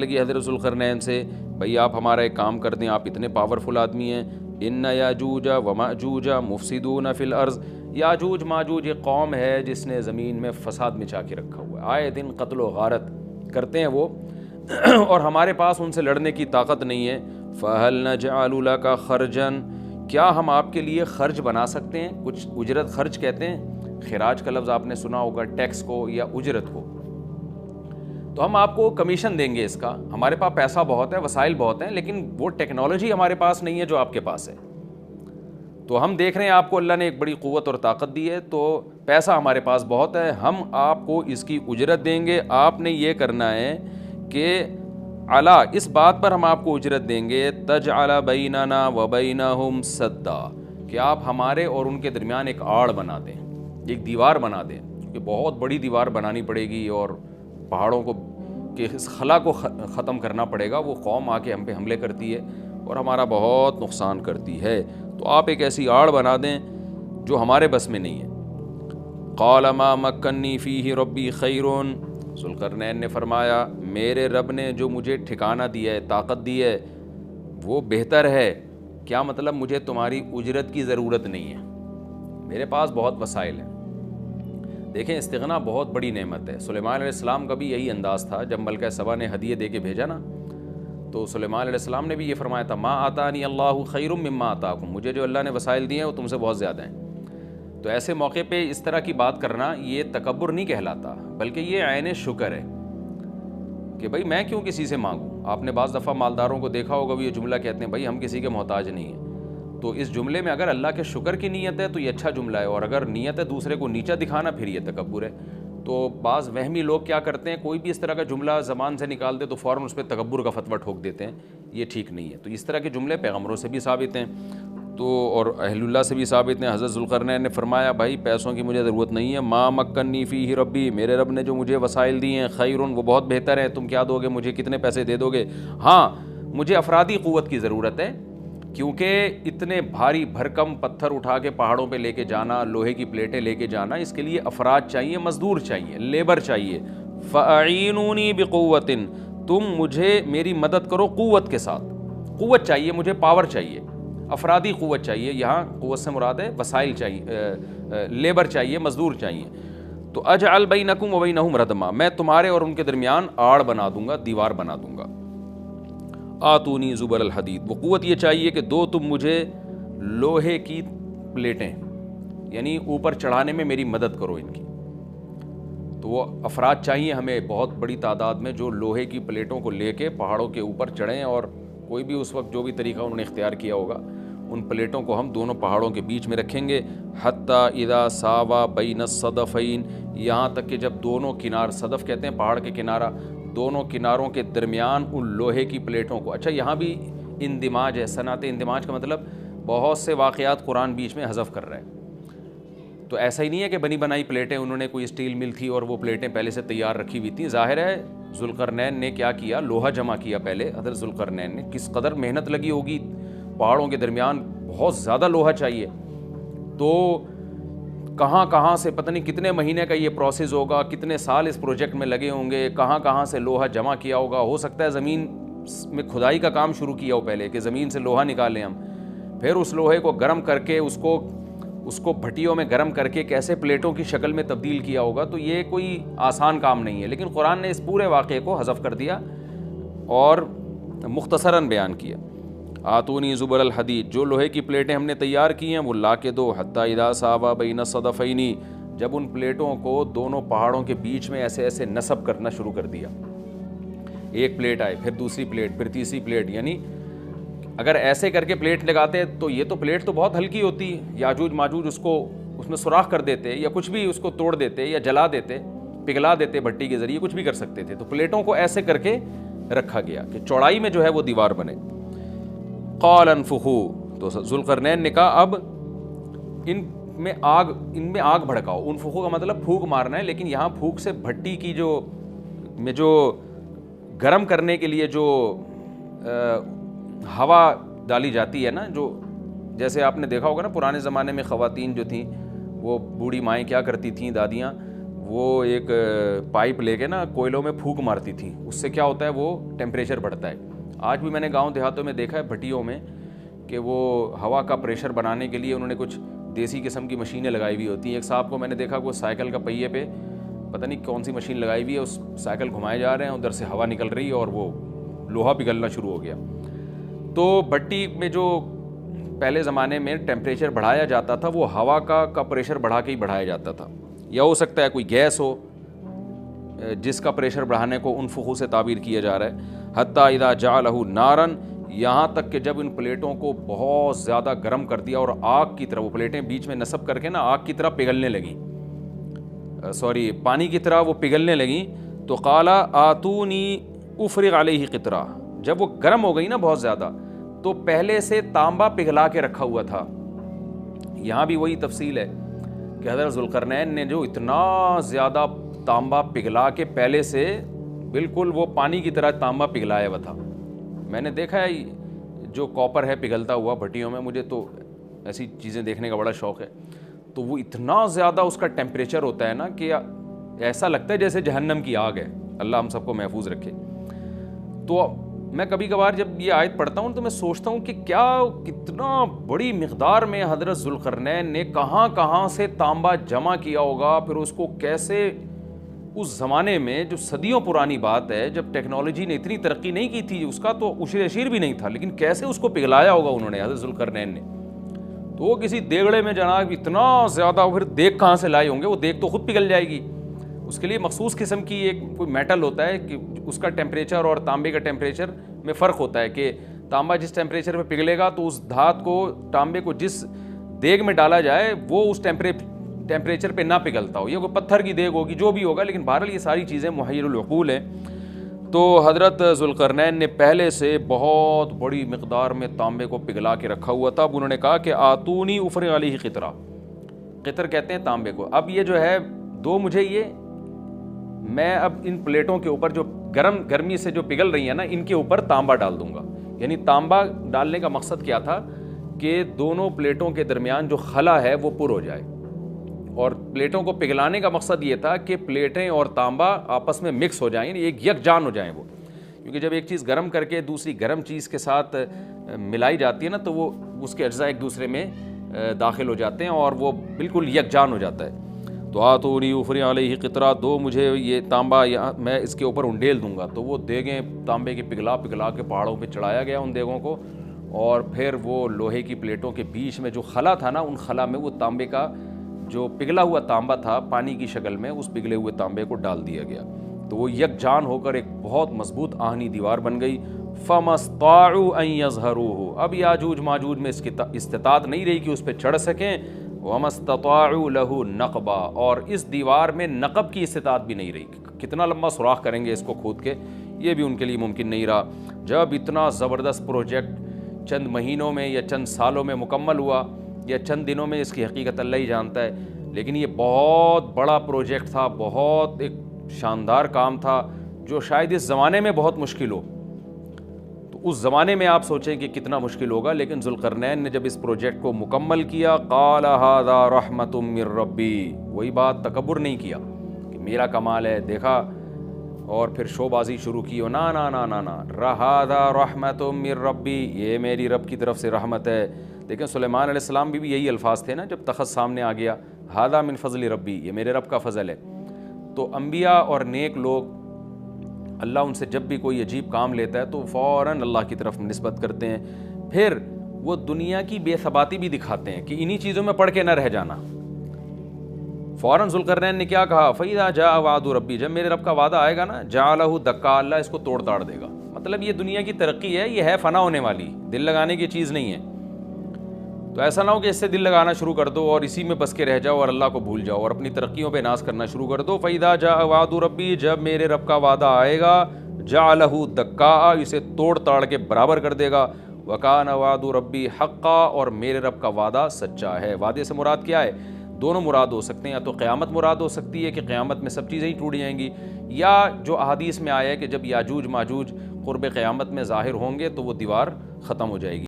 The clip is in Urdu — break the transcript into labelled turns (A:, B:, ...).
A: لگی حضرت ذوالقرنین سے، بھئی آپ ہمارا ایک کام کر دیں، آپ اتنے پاورفل آدمی ہیں، ان یاجوج و ماجوج مفسدون فی الارض، یاجوج ماجوج ایک قوم ہے جس نے زمین میں فساد مچا کے رکھا ہوا ہے، آئے دن قتل و غارت کرتے ہیں وہ اور ہمارے پاس ان سے لڑنے کی طاقت نہیں ہے۔ فَهَلْ نَجْعَلُ لَكَ خَرْجًا، کیا ہم آپ کے لیے خرچ بنا سکتے ہیں؟ کچھ اجرت خرچ کہتے ہیں، خراج کا لفظ آپ نے سنا ہوگا، ٹیکس کو یا اجرت کو، تو ہم آپ کو کمیشن دیں گے اس کا، ہمارے پاس پیسہ بہت ہے، وسائل بہت ہیں، لیکن وہ ٹیکنالوجی ہمارے پاس نہیں ہے جو آپ کے پاس ہے۔ تو ہم دیکھ رہے ہیں آپ کو اللہ نے ایک بڑی قوت اور طاقت دی ہے، تو پیسہ ہمارے پاس بہت ہے، ہم آپ کو اس کی اجرت دیں گے۔ آپ نے یہ کرنا ہے کہ علا، اس بات پر ہم آپ کو اجرت دیں گے، تجعل بیننا و بینہم سدا، کہ آپ ہمارے اور ان کے درمیان ایک آڑ بنا دیں، ایک دیوار بنا دیں، کہ بہت بڑی دیوار بنانی پڑے گی اور پہاڑوں کو کہ اس خلا کو ختم کرنا پڑے گا، وہ قوم آ کے ہم پہ حملے کرتی ہے اور ہمارا بہت نقصان کرتی ہے، تو آپ ایک ایسی آڑ بنا دیں جو ہمارے بس میں نہیں ہے۔ قال ما مکنی فیہ ربی خیر، ذوالقرنین نے فرمایا میرے رب نے جو مجھے ٹھکانہ دیا ہے، طاقت دی ہے، وہ بہتر ہے۔ کیا مطلب؟ مجھے تمہاری اجرت کی ضرورت نہیں ہے، میرے پاس بہت وسائل ہیں۔ دیکھیں استغنا بہت بڑی نعمت ہے۔ سلیمان علیہ السلام کا بھی یہی انداز تھا، جب ملکہ سبا نے ہدیے دے کے بھیجا نا، تو سلیمان علیہ السلام نے بھی یہ فرمایا تھا، ما آتانی اللہ خیر مما آتاکم، مجھے جو اللہ نے وسائل دیے ہیں وہ تم سے بہت زیادہ ہیں۔ تو ایسے موقع پہ اس طرح کی بات کرنا یہ تکبر نہیں کہلاتا، بلکہ یہ عین شکر ہے کہ بھئی میں کیوں کسی سے مانگوں۔ آپ نے بعض دفعہ مالداروں کو دیکھا ہوگا، وہ یہ جملہ کہتے ہیں بھئی ہم کسی کے محتاج نہیں ہیں، تو اس جملے میں اگر اللہ کے شکر کی نیت ہے تو یہ اچھا جملہ ہے، اور اگر نیت ہے دوسرے کو نیچا دکھانا پھر یہ تکبر ہے۔ تو بعض وہمی لوگ کیا کرتے ہیں، کوئی بھی اس طرح کا جملہ زبان سے نکال دے تو فوراً اس پہ تکبر کا فتویٰ ٹھوک دیتے ہیں، یہ ٹھیک نہیں ہے۔ تو اس طرح کے جملے پیغمبروں سے بھی ثابت ہیں تو اور اہل اللہ سے بھی ثابت ہیں۔ حضرت ذوالقرنین نے فرمایا بھائی پیسوں کی مجھے ضرورت نہیں ہے، ما مکنی فیہ ربی، میرے رب نے جو مجھے وسائل دیے ہیں، خیر، وہ بہت بہتر ہیں۔ تم کیا دو گے مجھے، کتنے پیسے دے دو گے؟ ہاں مجھے افرادی قوت کی ضرورت ہے، کیونکہ اتنے بھاری بھرکم پتھر اٹھا کے پہاڑوں پہ لے کے جانا، لوہے کی پلیٹیں لے کے جانا، اس کے لیے افراد چاہیے، مزدور چاہیے، لیبر چاہیے۔ فَأَعِینُونِی بِقُوَّةٍ، تم مجھے میری مدد کرو قوت کے ساتھ، قوت چاہیے مجھے، پاور چاہیے، افرادی قوت چاہیے، یہاں قوت سے مراد ہے وسائل چاہیے، لیبر چاہیے، مزدور چاہیے۔ تو اجعل بینکم و بینہم ردما، میں تمہارے اور ان کے درمیان آڑ بنا دوں گا، دیوار بنا دوں گا۔ آتونی زبر الحدید، وہ قوت یہ چاہیے کہ دو تم مجھے لوہے کی پلیٹیں، یعنی اوپر چڑھانے میں میری مدد کرو ان کی۔ تو وہ افراد چاہیے ہمیں بہت بڑی تعداد میں جو لوہے کی پلیٹوں کو لے کے پہاڑوں کے اوپر چڑھیں، اور کوئی بھی اس وقت جو بھی طریقہ انہوں نے اختیار کیا ہوگا، ان پلیٹوں کو ہم دونوں پہاڑوں کے بیچ میں رکھیں گے، حتی اذا ساوا بین الصدفین، یہاں تک کہ جب دونوں کنار، صدف کہتے ہیں پہاڑ کے کنارہ، دونوں کناروں کے درمیان ان لوہے کی پلیٹوں کو۔ اچھا یہاں بھی اندماج ہے، صنعت اندماج کا مطلب بہت سے واقعات قرآن بیچ میں حذف کر رہا ہے، تو ایسا ہی نہیں ہے کہ بنی بنائی پلیٹیں، انہوں نے کوئی اسٹیل مل تھی اور وہ پلیٹیں پہلے سے تیار رکھی ہوئی تھیں۔ ظاہر ہے ذوالقرنین نے کیا کیا، لوہا جمع کیا پہلے، حضرت ذوالقرنین نے، کس قدر محنت لگی ہوگی، پہاڑوں کے درمیان بہت زیادہ لوہا چاہیے، تو کہاں کہاں سے پتہ نہیں کتنے مہینے کا یہ پروسیس ہوگا، کتنے سال اس پروجیکٹ میں لگے ہوں گے، کہاں کہاں سے لوہا جمع کیا ہوگا، ہو سکتا ہے زمین میں کھدائی کا کام شروع کیا ہو پہلے، کہ زمین سے لوہا نکالیں ہم، پھر اس لوہے کو گرم کر کے اس کو بھٹیوں میں گرم کر کے کیسے پلیٹوں کی شکل میں تبدیل کیا ہوگا، تو یہ کوئی آسان کام نہیں ہے، لیکن قرآن نے اس پورے واقعے کو حذف کر دیا اور مختصراً بیان کیا۔ آتونی زبر الحدید، جو لوہے کی پلیٹیں ہم نے تیار کی ہیں وہ لا کے دو، حتی اذا ساوا بین الصدفین، جب ان پلیٹوں کو دونوں پہاڑوں کے بیچ میں ایسے ایسے نصب کرنا شروع کر دیا، ایک پلیٹ آئے، پھر دوسری پلیٹ، پھر تیسری پلیٹ، یعنی اگر ایسے کر کے پلیٹ لگاتے تو یہ تو پلیٹ تو بہت ہلکی ہوتی، یاجوج ماجوج اس میں سوراخ کر دیتے یا کچھ بھی اس کو توڑ دیتے یا جلا دیتے، پگھلا دیتے بھٹی کے ذریعے، کچھ بھی کر سکتے تھے، تو پلیٹوں کو ایسے کر کے رکھا گیا کہ چوڑائی میں جو ہے وہ دیوار بنے۔ قال انفخوا، تو ذوالقرنین نے کہا اب ان میں آگ بھڑکاؤ۔ انفخوا کا مطلب پھونک مارنا ہے، لیکن یہاں پھونک سے بھٹی کی جو گرم کرنے کے لیے جو ہوا ڈالی جاتی ہے نا، جو جیسے آپ نے دیکھا ہوگا نا پرانے زمانے میں خواتین جو تھیں، وہ بوڑھی مائیں کیا کرتی تھیں، دادیاں، وہ ایک پائپ لے کے نا کوئلوں میں پھونک مارتی تھیں. اس سے کیا ہوتا ہے, وہ ٹیمپریچر بڑھتا ہے. آج بھی میں نے گاؤں دیہاتوں میں دیکھا ہے بھٹیوں میں کہ وہ ہوا کا پریشر بنانے کے لیے انہوں نے کچھ دیسی قسم کی مشینیں لگائی ہوئی ہوتی ہیں. ایک صاحب کو میں نے دیکھا وہ سائیکل کا پہیے پہ پتہ نہیں کون سی مشین لگائی ہوئی ہے, اس سائیکل گھمائے جا رہے ہیں, ادھر سے ہوا نکل رہی ہے اور وہ لوہا پگھلنا شروع ہو گیا. تو بھٹی میں جو پہلے زمانے میں ٹیمپریچر بڑھایا جاتا تھا وہ ہوا کا پریشر بڑھا کے ہی بڑھایا جاتا تھا, یا ہو سکتا ہے کوئی گیس ہو جس کا پریشر بڑھانے کو انفخو سے تعبیر کیا جا رہا ہے. حتیٰ اذا جعلہ نارن, یہاں تک کہ جب ان پلیٹوں کو بہت زیادہ گرم کر دیا اور آگ کی طرح وہ پلیٹیں بیچ میں نصب کر کے نا آگ کی طرح پگھلنے لگیں, پانی کی طرح وہ پگھلنے لگیں. تو قال آتونی افرغ علیہ قطرہ, جب وہ گرم ہو گئی نا بہت زیادہ تو پہلے سے تانبا پگھلا کے رکھا ہوا تھا. یہاں بھی وہی تفصیل ہے کہ حضرت ذوالقرنین نے جو اتنا زیادہ تانبا پگھلا کے پہلے سے بالکل وہ پانی کی طرح تانبا پگھلایا ہوا تھا. میں نے دیکھا ہے جو کاپر ہے پگھلتا ہوا بھٹیوں میں, مجھے تو ایسی چیزیں دیکھنے کا بڑا شوق ہے. تو وہ اتنا زیادہ اس کا ٹیمپریچر ہوتا ہے نا کہ ایسا لگتا ہے جیسے جہنم کی آگ ہے. اللہ ہم سب کو محفوظ رکھے. تو میں کبھی کبھار جب یہ آیت پڑھتا ہوں تو میں سوچتا ہوں کہ کتنا بڑی مقدار میں حضرت ذوالقرنین نے کہاں سے تانبا جمع کیا ہوگا, پھر اس کو کیسے اس زمانے میں جو صدیوں پرانی بات ہے جب ٹیکنالوجی نے اتنی ترقی نہیں کی تھی, اس کا تو عشر اشیر بھی نہیں تھا, لیکن کیسے اس کو پگھلایا ہوگا انہوں نے حضرت ذوالقرنین نے. تو وہ کسی دیگڑے میں جناب اتنا زیادہ, پھر دیگ کہاں سے لائے ہوں گے, وہ دیگ تو خود پگھل جائے گی. اس کے لیے مخصوص قسم کی ایک کوئی میٹل ہوتا ہے کہ اس کا ٹیمپریچر اور تانبے کا ٹیمپریچر میں فرق ہوتا ہے کہ تانبا جس ٹیمپریچر پہ پگھلے گا تو اس دھات کو تانبے کو جس دیگ میں ڈالا جائے وہ اس ٹیمپریچر پہ نہ پگھلتا ہو. یہ کوئی پتھر کی دیگ ہوگی جو بھی ہوگا, لیکن بہرحال یہ ساری چیزیں محیر العقول ہیں. تو حضرت ذوالقرنین نے پہلے سے بہت بڑی مقدار میں تانبے کو پگھلا کے رکھا ہوا تھا. اب انہوں نے کہا کہ آتونی افرغ علیہ قطرہ, قطر کہتے ہیں تانبے کو. اب یہ جو ہے دو مجھے یہ, میں اب ان پلیٹوں کے اوپر جو گرمی سے جو پگھل رہی ہیں نا ان کے اوپر تانبا ڈال دوں گا. یعنی تانبا ڈالنے کا مقصد کیا تھا کہ دونوں پلیٹوں کے درمیان جو خلا ہے وہ پر ہو جائے, اور پلیٹوں کو پگھلانے کا مقصد یہ تھا کہ پلیٹیں اور تانبا آپس میں مکس ہو جائیں, ایک یکجان ہو جائیں وہ. کیونکہ جب ایک چیز گرم کر کے دوسری گرم چیز کے ساتھ ملائی جاتی ہے نا تو وہ اس کے اجزاء ایک دوسرے میں داخل ہو جاتے ہیں اور وہ بالکل یکجان ہو جاتا ہے. تو آتونی افرغ علیہ قطرہ, دو مجھے یہ تانبا, میں اس کے اوپر انڈیل دوں گا. تو وہ دیگیں تانبے کی پگھلا کے پہاڑوں پہ چڑھایا گیا ان دیگوں کو, اور پھر وہ لوہے کی پلیٹوں کے بیچ میں جو خلا تھا نا ان خلا میں وہ تانبے کا جو پگھلا ہوا تانبا تھا پانی کی شکل میں اس پگھلے ہوئے تانبے کو ڈال دیا گیا. تو وہ یکجان ہو کر ایک بہت مضبوط آہنی دیوار بن گئی. فَمَسْطَاعُوا أَن يَظْهَرُوهُ, اب یاجوج ماجوج میں اس کی استطاعت نہیں رہی کہ اس پہ چڑھ سکیں. وَمَسْتَطَاعُوا لَهُ نَقْبًا, اور اس دیوار میں نقب کی استطاعت بھی نہیں رہی. کتنا لمبا سوراخ کریں گے اس کو کھود کے, یہ بھی ان کے لیے ممکن نہیں رہا. جب اتنا زبردست پروجیکٹ چند مہینوں میں یا چند سالوں میں مکمل ہوا یا چند دنوں میں, اس کی حقیقت اللہ ہی جانتا ہے, لیکن یہ بہت بڑا پروجیکٹ تھا, بہت ایک شاندار کام تھا جو شاید اس زمانے میں بہت مشکل ہو. تو اس زمانے میں آپ سوچیں کہ کتنا مشکل ہوگا, لیکن ذوالقرنین نے جب اس پروجیکٹ کو مکمل کیا, قال ھذا رحمۃ من ربی, وہی بات, تکبر نہیں کیا کہ میرا کمال ہے, دیکھا اور پھر شو بازی شروع کی ہو, نا نا نا نا نا, ھذا رحمۃ من ربی, یہ میری رب کی طرف سے رحمت ہے. لیکن سلیمان علیہ السلام بھی یہی الفاظ تھے نا جب تخت سامنے آ گیا, ھذا من فضل ربی, یہ میرے رب کا فضل ہے. تو انبیاء اور نیک لوگ اللہ ان سے جب بھی کوئی عجیب کام لیتا ہے تو فوراً اللہ کی طرف نسبت کرتے ہیں. پھر وہ دنیا کی بے ثباتی بھی دکھاتے ہیں کہ انہی چیزوں میں پڑھ کے نہ رہ جانا. فوراً ذوالقرنین نے کیا کہا, فَإِذَا جَاءَ وَعْدُ رَبِّي, جب میرے رب کا وعدہ آئے گا نا, جَعَلَهُ دَكَّا, اللہ اس کو توڑ تاڑ دے گا. مطلب یہ دنیا کی ترقی ہے, یہ ہے فنا ہونے والی, دل لگانے کی چیز نہیں ہے. تو ایسا نہ ہو کہ اس سے دل لگانا شروع کر دو اور اسی میں بس کے رہ جاؤ اور اللہ کو بھول جاؤ اور اپنی ترقیوں پہ ناز کرنا شروع کر دو. فَإِذَا جَاءَ وَعْدُ رَبِّي, جب میرے رب کا وعدہ آئے گا, جَعَلَهُ دَكَّا, اسے توڑ تاڑ کے برابر کر دے گا. وَكَانَ وَعْدُ رَبِّي حَقًّا, اور میرے رب کا وعدہ سچا ہے. وعدے سے مراد کیا ہے؟ دونوں مراد ہو سکتے ہیں, یا تو قیامت مراد ہو سکتی ہے کہ قیامت میں سب چیزیں ہی ٹوٹ جائیں گی, یا جو احادیث میں آیا ہے کہ جب یاجوج ماجوج قرب قیامت میں ظاہر ہوں گے تو وہ دیوار ختم ہو جائے گی.